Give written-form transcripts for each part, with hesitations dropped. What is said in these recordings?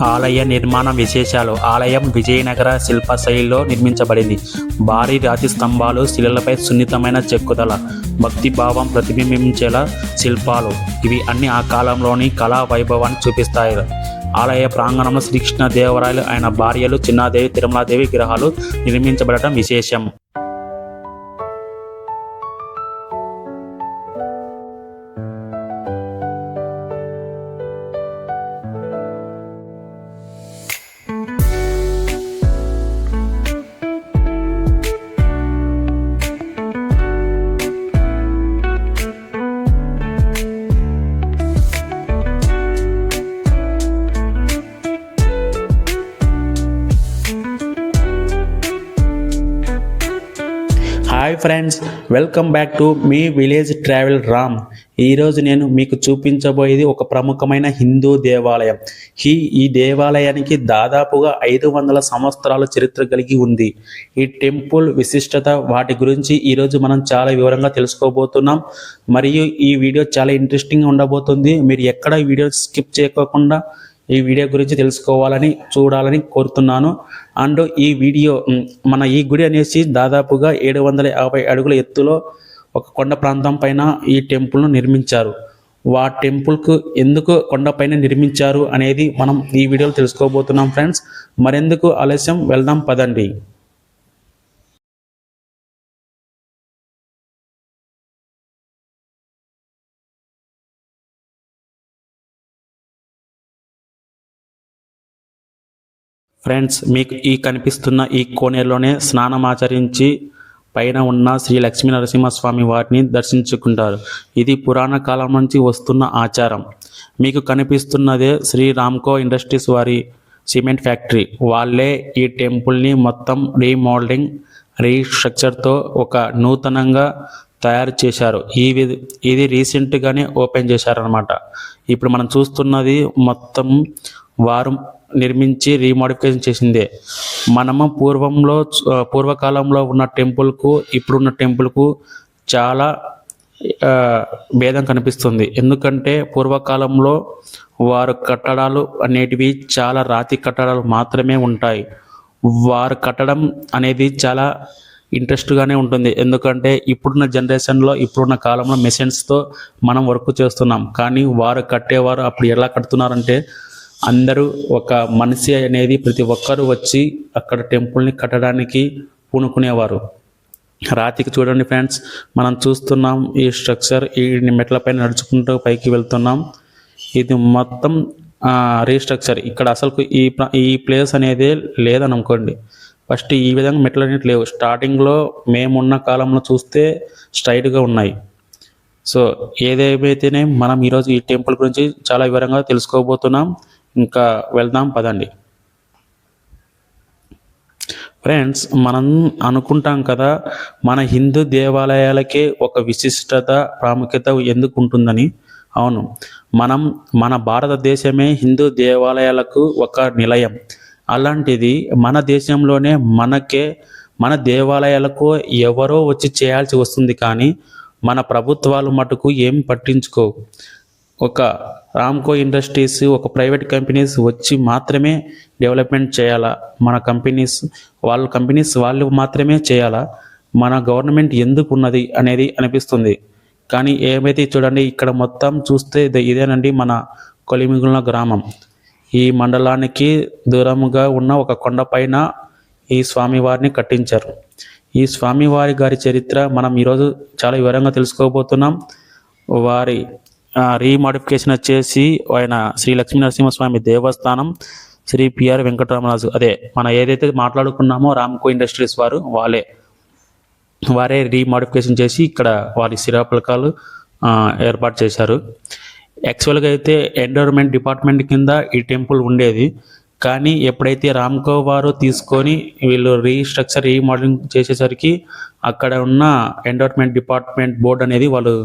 ఆలయ నిర్మాణ విశేషాలు. ఆలయం విజయనగర శిల్ప శైలిలో నిర్మించబడింది. భారీ రాతి స్తంభాలు, శిలలపై సున్నితమైన చెక్కుదల, భక్తి భావం ప్రతిబింబించేలా శిల్పాలు. ఇవి అన్ని ఆ కాలంలోని కళా వైభవాన్ని చూపిస్తాయి. ఆలయ ప్రాంగణంలో శ్రీకృష్ణదేవరాయలు, ఆయన భార్యలు చిన్నాదేవి, తిరుమలాదేవి విగ్రహాలు నిర్మించబడటం విశేషం. Hi friends, welcome back to me village travel Ram. ఈరోజు నేను మీకు చూపించబోయేది ఒక ప్రముఖమైన హిందూ దేవాలయం. ఈ దేవాలయానికి దాదాపుగా 500 సంవత్సరాల చరిత్ర కలిగి ఉంది. ఈ టెంపుల్ విశిష్టత, వాటి గురించి ఈరోజు మనం చాలా వివరంగా తెలుసుకోబోతున్నాం. మరియు ఈ వీడియో చాలా ఇంట్రెస్టింగ్గా ఉండబోతుంది. మీరు ఎక్కడ ఈ వీడియో స్కిప్ చేయకుండా ఈ వీడియో గురించి తెలుసుకోవాలని, చూడాలని కోరుతున్నాను. అండ్ ఈ వీడియో ఈ గుడి అనేసి దాదాపుగా 750 అడుగుల ఎత్తులో ఒక కొండ ప్రాంతం పైన ఈ టెంపుల్ను నిర్మించారు. ఆ టెంపుల్కు ఎందుకు కొండపైన నిర్మించారు అనేది మనం ఈ వీడియోలో తెలుసుకోబోతున్నాం ఫ్రెండ్స్. మరెందుకు ఆలస్యం, వెళ్దాం పదండి. ఫ్రెండ్స్, మీకు కనిపిస్తున్న ఈ కోనేరులోనే స్నానమాచరించి పైన ఉన్న శ్రీ లక్ష్మీ నరసింహస్వామి వారిని దర్శించుకుంటారు. ఇది పురాణ కాలం నుంచి వస్తున్న ఆచారం. మీకు కనిపిస్తున్నదే శ్రీ రామ్కో ఇండస్ట్రీస్ వారి సిమెంట్ ఫ్యాక్టరీ. వాళ్ళే ఈ టెంపుల్ని మొత్తం రీమోడలింగ్, రీస్ట్రక్చర్తో ఒక నూతనంగా తయారు చేశారు. ఇది రీసెంట్గానే ఓపెన్ చేశారనమాట. ఇప్పుడు మనం చూస్తున్నది మొత్తం వారు నిర్మించి రీమోడిఫికేషన్ చేసిందే. మనము పూర్వకాలంలో ఉన్న టెంపుల్కు ఇప్పుడున్న టెంపుల్కు చాలా భేదం కనిపిస్తుంది. ఎందుకంటే పూర్వకాలంలో వారు కట్టడాలు అనేటివి చాలా రాతి కట్టడాలు మాత్రమే ఉంటాయి. వారు కట్టడం అనేది చాలా ఇంట్రెస్ట్గానే ఉంటుంది. ఎందుకంటే ఇప్పుడున్న జనరేషన్లో, ఇప్పుడున్న కాలంలో మెషిన్స్తో మనం వర్క్ చేస్తున్నాం. కానీ వారు కట్టేవారు అప్పుడు ఎలా కడుతున్నారంటే, అందరూ ఒక మనిషి అనేది ప్రతి ఒక్కరూ వచ్చి అక్కడ టెంపుల్ని కట్టడానికి పూనుకునేవారు. రాతికి చూడండి ఫ్రెండ్స్, మనం చూస్తున్నాం ఈ స్ట్రక్చర్. ఈ మెట్లపైన నడుచుకుంటూ పైకి వెళ్తున్నాం. ఇది మొత్తం రీస్ట్రక్చర్. ఇక్కడ అసలు ఈ ప్లేస్ అనేది లేదని అనుకోండి. ఫస్ట్ ఈ విధంగా మెట్లు అనేవి లేవు. స్టార్టింగ్లో మేమున్న కాలంలో చూస్తే స్ట్రైట్గా ఉన్నాయి. సో ఏదేమైతేనే మనం ఈరోజు ఈ టెంపుల్ గురించి చాలా వివరంగా తెలుసుకోబోతున్నాం. ఇంకా వెళ్దాం పదండి. ఫ్రెండ్స్, మనం అనుకుంటాం కదా, మన హిందూ దేవాలయాలకే ఒక విశిష్టత, ప్రాముఖ్యత ఎందుకు ఉంటుందని. అవును, మన భారతదేశమే హిందూ దేవాలయాలకు ఒక నిలయం. అలాంటిది మన దేశంలోనే మన దేవాలయాలకు ఎవరో వచ్చి చేయాల్సి వస్తుంది. కానీ మన ప్రభుత్వాలు మటుకు ఏం పట్టించుకోవు. ఒక రామ్కో ఇండస్ట్రీస్, ఒక ప్రైవేట్ కంపెనీస్ వచ్చి మాత్రమే డెవలప్మెంట్ చేయాలా, మన కంపెనీస్ వాళ్ళు మాత్రమే చేయాలా, మన గవర్నమెంట్ ఎందుకు ఉన్నది అనేది అనిపిస్తుంది. కానీ ఏమైతే చూడండి, ఇక్కడ మొత్తం చూస్తే ఇదేనండి మన కొలిమిగుల గ్రామం. ఈ మండలానికి దూరముగా ఉన్న ఒక కొండపైన ఈ స్వామివారిని కట్టించారు. ఈ స్వామివారి గారి చరిత్ర మనం ఈరోజు చాలా వివరంగా తెలుసుకోబోతున్నాం. వారి రీమోడిఫికేషన్ వచ్చేసి ఆయన శ్రీ లక్ష్మీ నరసింహస్వామి దేవస్థానం, శ్రీ పిఆర్ వెంకటరామరాజు, అదే మనం ఏదైతే మాట్లాడుకున్నామో రామ్కో ఇండస్ట్రీస్ వారే రీమోడిఫికేషన్ చేసి ఇక్కడ వారి శిలాఫలకాలు ఏర్పాటు చేశారు. యాక్చువల్గా అయితే ఎన్విరాన్మెంట్ డిపార్ట్మెంట్ కింద ఈ టెంపుల్ ఉండేది. కానీ ఎప్పుడైతే రామ్కో వారు తీసుకొని వీళ్ళు రీమోడలింగ్ చేసేసరికి అక్కడ ఉన్న ఎన్విరాన్మెంట్ డిపార్ట్మెంట్ బోర్డు అనేది వాళ్ళు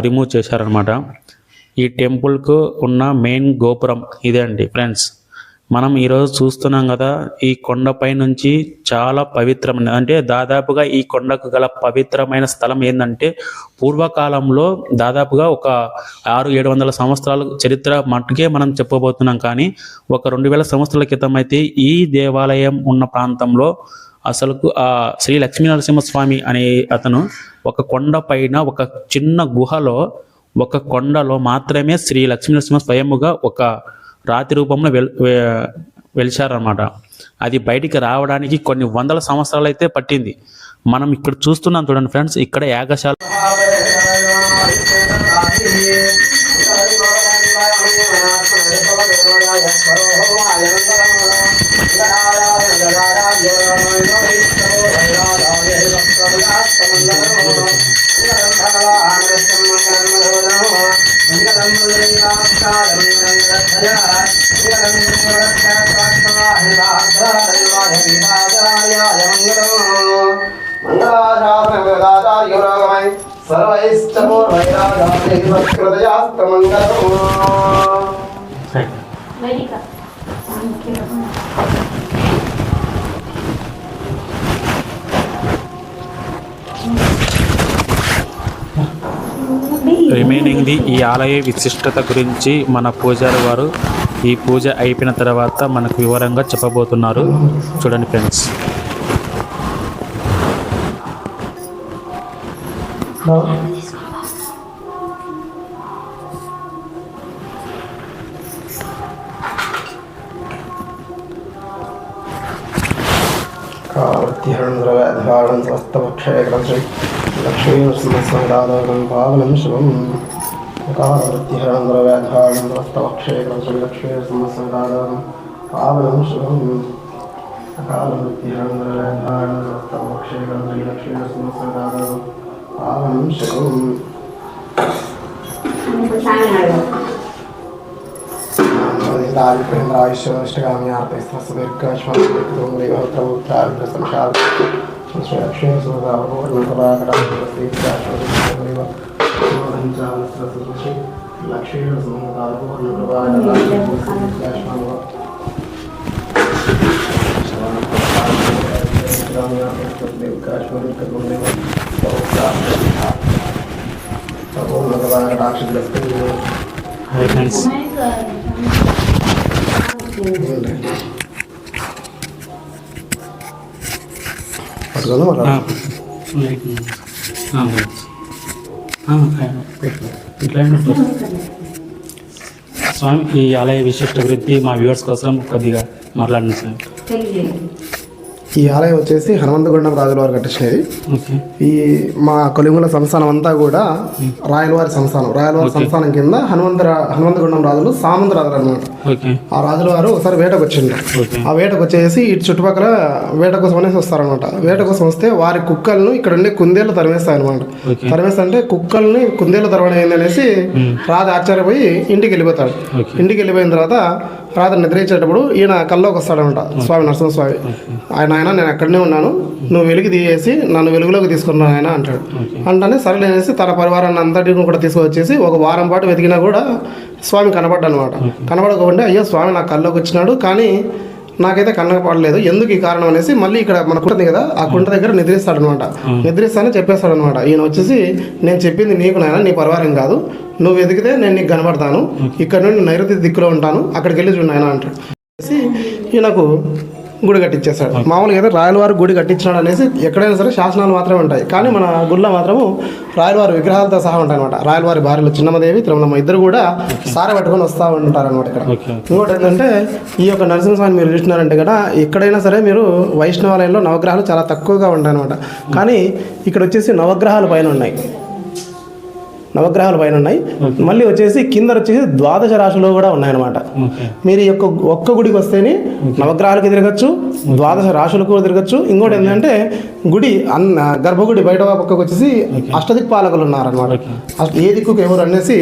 రిమూవ్ చేశారనమాట. ఈ టెంపుల్కు ఉన్న మెయిన్ గోపురం ఇదే అండి ఫ్రెండ్స్. మనం ఈరోజు చూస్తున్నాం కదా, ఈ కొండపై నుంచి చాలా పవిత్రమైన, అంటే దాదాపుగా ఈ కొండకు గల పవిత్రమైన స్థలం ఏంటంటే, పూర్వకాలంలో దాదాపుగా ఒక 600-700 సంవత్సరాల చరిత్ర మట్టుకే మనం చెప్పబోతున్నాం. కానీ ఒక 2000 సంవత్సరాల క్రితం అయితే ఈ దేవాలయం ఉన్న ప్రాంతంలో అసలుకు ఆ శ్రీ లక్ష్మీనరసింహస్వామి అనే అతను ఒక కొండ పైన ఒక చిన్న గుహలో, ఒక కొండలో మాత్రమే శ్రీ లక్ష్మీనరసింహ స్వయముగా ఒక రాతి రూపంలో వెలిచారన్నమాట. అది బయటికి రావడానికి కొన్ని 100 సంవత్సరాలు అయితే పట్టింది. మనం ఇక్కడ చూస్తున్నాం చూడండి ఫ్రెండ్స్, ఇక్కడ యాగశాల రిమైనింగ్ది ఈ ఆలయ విశిష్టత గురించి మన పూజారి వారు ఈ పూజ అయిపోయిన తర్వాత మనకు వివరంగా చెప్పబోతున్నారు. చూడండి ఫ్రెండ్స్. ధ్యానం స్వస్థపక్షేకరం శ్రీ లక్ష్మీనరసింహస్వామిదాదోగం పావనం శుభం. కాలవృత్తిహరణం ద్రవ్యాధారణం స్వస్థపక్షేకరం శ్రీ లక్ష్మీనరసింహస్వామిదాదోగం పావనం శుభం. కాలవృత్తిహరణం ద్రవ్యాధారణం స్వస్థపక్షేకరం శ్రీ లక్ష్మీనరసింహస్వామిదాదోగం పావనం శుభం. ఆయుష్గామి స్వామి, ఈ ఆలయ విశిష్ట గురించి మా వ్యూవర్స్ కోసం కొద్దిగా మాట్లాడండి సార్. ఈ ఆలయం వచ్చేసి హనుమంతగొండం రాజుల వారు కట్టించినది. ఈ మా కొలింగుల సంస్థానం అంతా కూడా రాయలవారి సంస్థానం. రాయలవారి సంస్థానం కింద హనుమంతగొండం రాజులు సామంత రాజులు అనమాట. ఆ రాజుల వారు ఒకసారి వేటకు వచ్చిండ్రు. ఆ వేటకు వచ్చేసి ఇటు చుట్టుపక్కల వేట కోసం అనేసి వస్తారనమాట. వేట కోసం వస్తే వారి కుక్కలను ఇక్కడ ఉండే కుందేళ్లు తరిమేస్తాయి అనమాట. తరిమేస్తా కుక్కల్ని కుందేళ్లు తరవడం ఏందనేసి రాజు ఆశ్చర్యపోయి ఇంటికి వెళ్ళిపోతాడు. ఇంటికి వెళ్ళిపోయిన తర్వాత రాత్రి నిద్రించేటప్పుడు ఈయన కల్లోకి వస్తాడనమాట. స్వామి నరసింహస్వామి, ఆయన నేను ఎక్కడనే ఉన్నాను, నువ్వు వెలుగు తీసేసి నన్ను వెలుగులోకి తీసుకున్నాను ఆయన అంటాడు. అంటేనే సరేనేసి తన పరివారాన్ని అంతటిని కూడా తీసుకొచ్చేసి ఒక వారం పాటు వెతికినా కూడా స్వామి కనపడ్డా అనమాట. కనపడకపోతే అయ్యో స్వామి నా కల్లోకి వచ్చినాడు, కానీ నాకైతే కనపడలేదు, ఎందుకు ఈ కారణం అనేసి మళ్ళీ ఇక్కడ మన కుంట కదా, ఆ కుంట దగ్గర నిద్రిస్తాడనమాట. నిద్రిస్తానే చెప్పేస్తాడనమాట. ఈయన వచ్చేసి నేను చెప్పింది నీకు నాయన, నీ పరివారం కాదు, నువ్వు వెతికితే నేను నీకు కనపడతాను, ఇక్కడ నుండి నైరుతి దిక్కులో ఉంటాను, అక్కడికి వెళ్ళి చూడు నాయన అంటాడు. ఈయనకు గుడి కట్టించేస్తాడు. మామూలుగా అయితే రాయలవారి గుడి కట్టించినాడు అనేసి ఎక్కడైనా సరే శాసనాలు మాత్రమే ఉంటాయి, కానీ మన గుడిలో మాత్రము రాయలవారి విగ్రహాలతో సహా ఉంటాయి అనమాట. రాయలవారి భార్యలు చిన్నమ్మదేవి తిరుమలమ్మ ఇద్దరు కూడా సార పట్టుకొని వస్తూ ఉంటారు అనమాట. ఇక్కడ ఇంకోటి ఏంటంటే, ఈ యొక్క నరసింహస్వామిని మీరు చూసినారంటే కదా, ఎక్కడైనా సరే మీరు వైష్ణవాలయంలో నవగ్రహాలు చాలా తక్కువగా ఉంటాయి అనమాట. కానీ ఇక్కడ వచ్చేసి నవగ్రహాలు పైన ఉన్నాయి. మళ్ళీ వచ్చేసి కింద వచ్చేసి 12 రాశులు కూడా ఉన్నాయన్నమాట. మీరు ఈ యొక్క ఒక్క గుడికి వస్తేనే నవగ్రహాలకు తిరగచ్చు, 12 రాశులకు కూడా తిరగచ్చు. ఇంకోటి ఏంటంటే, గుడి గర్భగుడి బయట పక్కకు వచ్చేసి అష్టదిక్పాలకులు ఉన్నారనమాట. ఏ దిక్కుకు ఎవరు అనేసి,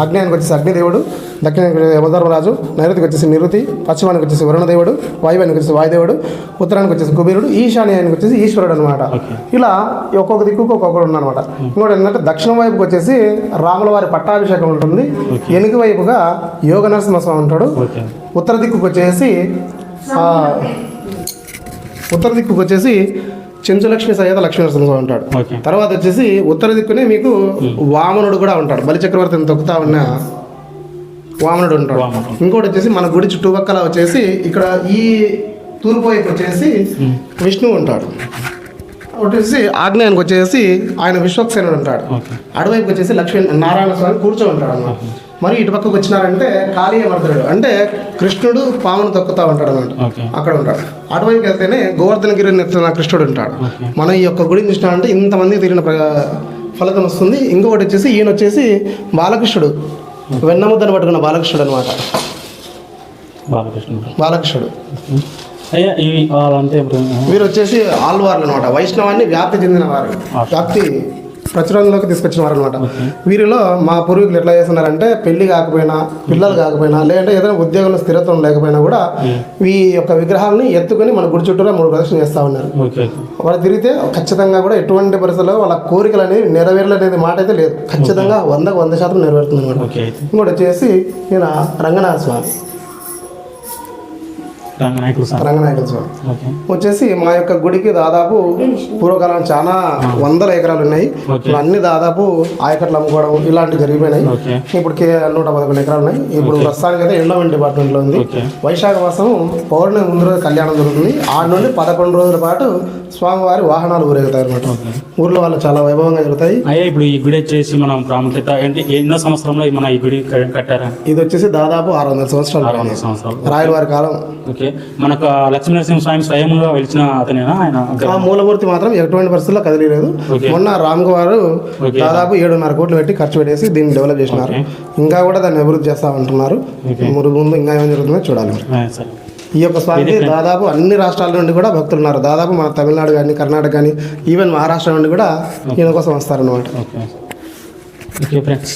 అగ్నేయానికి వచ్చేసి అగ్నిదేవుడు, దక్షిణానికి యమధర్మరాజు, నైరుతికి వచ్చేసి నిరుతి, పశ్చిమానికి వచ్చేసి వరుణదేవుడు, వాయువ్యానికి వచ్చేసి వాయుదేవుడు, ఉత్తరానికి వచ్చేసి కుబేరుడు, ఈశాన్యానికి వచ్చేసి ఈశ్వరుడు అనమాట. ఇలా ఒక్కొక్క దిక్కుకు ఒక్కొక్కడు ఉన్నారనమాట. ఇంకోటి ఏంటంటే, దక్షిణ వైపుకి వచ్చేసి రాముల వారి పట్టాభిషేకం ఉంటుంది. వెనుక వైపుగా యోగ నరసింహస్వామి ఉంటాడు. ఓకే ఉత్తర దిక్కుకు వచ్చేసి చెంచులక్ష్మి సహిత లక్ష్మీ నరసింహస్వామి ఉంటాడు. ఓకే తర్వాత వచ్చేసి ఉత్తర దిక్కునే మీకు వామనుడు కూడా ఉంటాడు. బలిచక్రవర్తిని తొక్కుతా ఉన్న వామనుడు ఉంటాడు. ఇంకోటి వచ్చేసి మన గుడి చుట్టుపక్కల వచ్చేసి ఇక్కడ ఈ తూర్పు వైపు వచ్చేసి విష్ణువు ఉంటాడు. వచ్చేసి ఆగ్నేయానికి వచ్చేసి ఆయన విశ్వక్సేనుడు ఉంటాడు. అటువైపు వచ్చేసి లక్ష్మీ నారాయణ స్వామి కూర్చో ఉంటాడు అన్నమాట. మరి ఇటు పక్కకు వచ్చినారంటే కాళీయమర్దనుడు అంటే కృష్ణుడు పామును తొక్కుతా ఉంటాడు అన్నమాట. అక్కడ ఉంటాడు. అటువైపు వెళ్తేనే గోవర్ధనగిరి నెత్తిన కృష్ణుడు ఉంటాడు. మనం ఈ యొక్క గుడిని చూసినామంటే ఇంతమంది తిరిగిన ఫలితం వస్తుంది. ఇంకొకటి వచ్చేసి ఈయన వచ్చేసి బాలకృష్ణుడు, వెన్నముద్దను పట్టుకున్న బాలకృష్ణుడు అనమాట. బాలకృష్ణుడు అయ్యా ఇవి వాళ్ళంటే వీరు వచ్చేసి ఆల్వార్లు అనమాట. వైష్ణవాన్ని వ్యాప్తి చెందిన వారు, వ్యాప్తి ప్రచురణలోకి తీసుకొచ్చిన వారు అనమాట. వీరిలో మా పూర్వీకులు ఎట్లా చేస్తున్నారంటే పెళ్లి కాకపోయినా, పిల్లలు కాకపోయినా, లేదంటే ఏదైనా ఉద్యోగంలో స్థిరత్వం లేకపోయినా కూడా ఈ యొక్క విగ్రహాలని ఎత్తుకొని మన గుడి చుట్టూరా 3 ప్రదర్శన చేస్తూ ఉన్నారు. వాళ్ళు తిరిగితే ఖచ్చితంగా కూడా ఎటువంటి పరిస్థితుల్లో వాళ్ళ కోరికలు అనేవి నెరవేరలేదు మాట అయితే లేదు. ఖచ్చితంగా 100% నెరవేరుతుంది అనమాట. ఇంకోటి వచ్చేసి ఈయన రంగనాథ స్వామి, రంగనాయకుల స్వామి వచ్చేసి మా యొక్క గుడికి దాదాపు పూర్వకాలం చాలా 100 ఎకరాలు ఉన్నాయి. అన్ని దాదాపు ఆయకట్లు అమ్ముకోవడం ఇలాంటివి జరిగిపోయినాయి. ఇప్పుడు 111 ఎకరాలు ఉన్నాయి. ఇప్పుడు ప్రస్తుతానికి అయితే ఎండోమెంట్ డిపార్ట్మెంట్లో ఉంది. వైశాఖ మాసం పౌర్ణమి ముందు రోజు కళ్యాణం జరుగుతుంది. 6 నుండి 11 రోజుల పాటు స్వామివారి వాహనాలు ఊరేగుతాయి అనమాట. ఊర్లో వాళ్ళు చాలా వైభవంగా జరుగుతాయి. అయ్యా ఇప్పుడు ఈ గుడి వచ్చేసి మనం ప్రాముఖ్యత ఏంటి, ఎన్నో సంవత్సరంలో మన ఈ గుడి కట్టారా? ఇది వచ్చేసి దాదాపు 600 సంవత్సరాలు రాయల వారి కాలం. ఓకే మనకు లక్ష్మీనరసింహ స్వామి స్వయంగా వెలిచిన అతనేనా ఆయన? ఆ మూలమూర్తి మాత్రం ఎటువంటి పరిస్థితుల్లో కదిలేదు. మొన్న రామ్ గారు దాదాపు 7.5 కోట్లు పెట్టి ఖర్చు పెట్టేసి దీన్ని డెవలప్ చేసినారు. ఇంకా కూడా దాన్ని అభివృద్ధి చేస్తా ఉంటున్నారు. ముందు ఇంకా ఏమైనా జరుగుతుందో చూడాలి. ఈ యొక్క స్వామికి దాదాపు అన్ని రాష్ట్రాల నుండి కూడా భక్తులు ఉన్నారు. దాదాపు మన తమిళనాడు కానీ, కర్ణాటక కానీ, ఈవెన్ మహారాష్ట్ర నుండి కూడా ఈయన కోసం వస్తారన్నమాట. Okay friends.